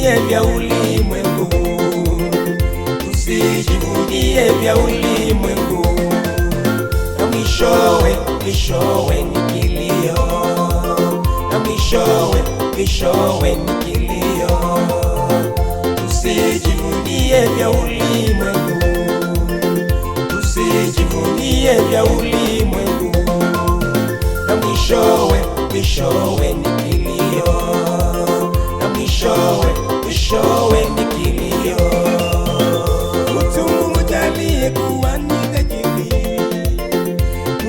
usijivunie vya ulimwengu, usijivunie vya ulimwengu, na mwishowe ni kilio, na mwishowe ni kilio. Usijivunie vya ulimwengu, usijivunie vya ulimwengu, na mwishowe ni kilio, na mwishowe ni kilio. Mtu mmoja aliyekuwa ni tajiri,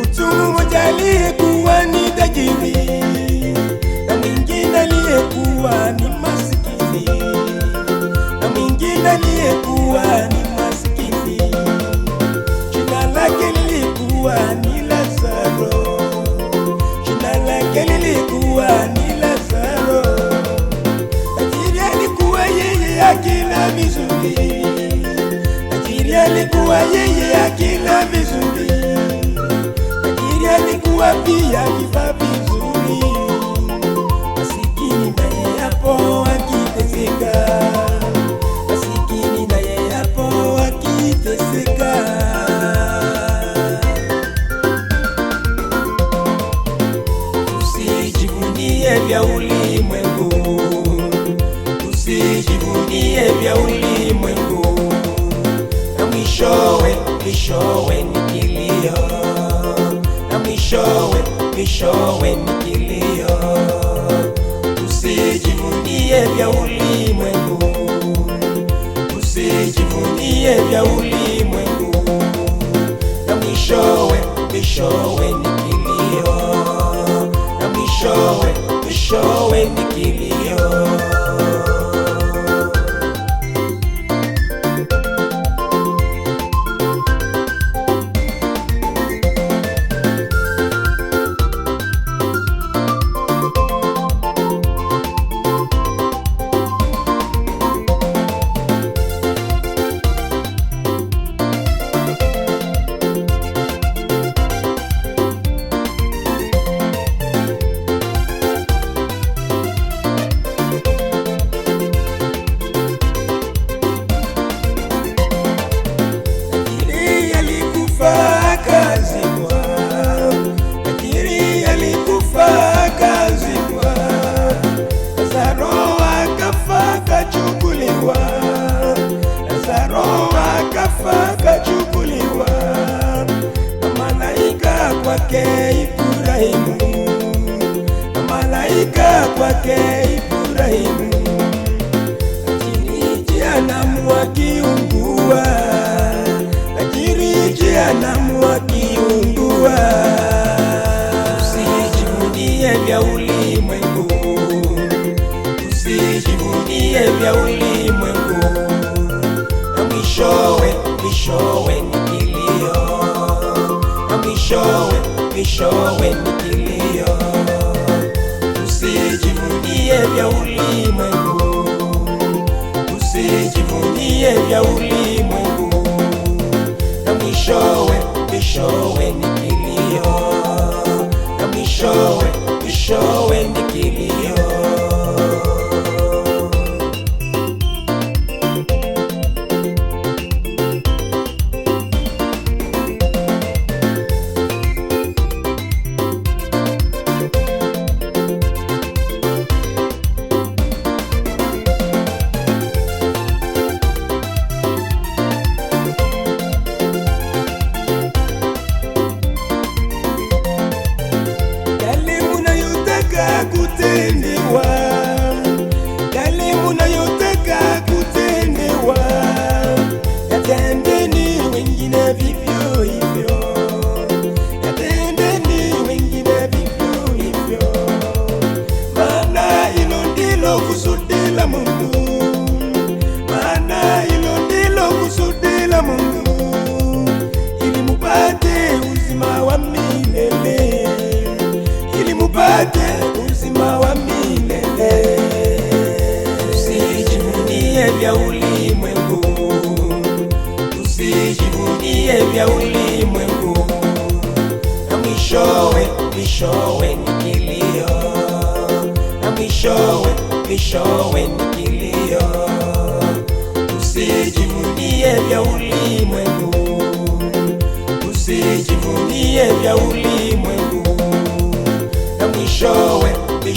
mtu mmoja aliyekuwa ni tajiri, na mwingine aliyekuwa ni masikini, na mwingine aliyekuwa ni masikini. Jina lake lilikuwa ni Lazaro, jina lake lilikuwa ni Lazaro. Tajiri alikuwa yeye akila vizuri, tajiri alikuwa yeye akila vizuri, tajiri alikuwa pia akivaa vizuri. Masikini naye hapo akiteseka, masikini naye hapo akiteseka. Usijivunie vya ulimwengu, usijivunie vya ulimwengu, na mwishowe ni kilio, na mwishowe ni kilio. Usijivunie vya ulimwengu, usijivunie vya ulimwengu, na mwishowe ni kilio, na mwishowe ni kilio. Kachukuliwa na malaika kwake Ibrahimu, na malaika kwake Ibrahimu. Lakini jehanamu akiungua, lakini jehanamu akiungua. Usijivunie vya ulimwengu, usijivunie vya ulimwengu, na mwishowe ni kilio, na mwishowe ni kilio. Usijivunie vya ulimwengu, usijivunie vya ulimwengu, na mwishowe ni kilio, na mwishowe ni kilio. Yale munayotaka kutendewa, yatendeni wengine vivyo hivyo, yatendeni wengine vivyo hivyo. Maana hilo ndilo kusudi la Mungu, maana hilo ndilo kusudi la Mungu, ili mupate uzima wa milele, ili mupate uzima wa milele. Usijivunie vya ulimwengu, usijivunie vya ulimwengu, na mwishowe ni kilio, na mwishowe ni kilio. usijivunie vya ulimwengu, usijivunie vya ulimwengu, na mwishowe ni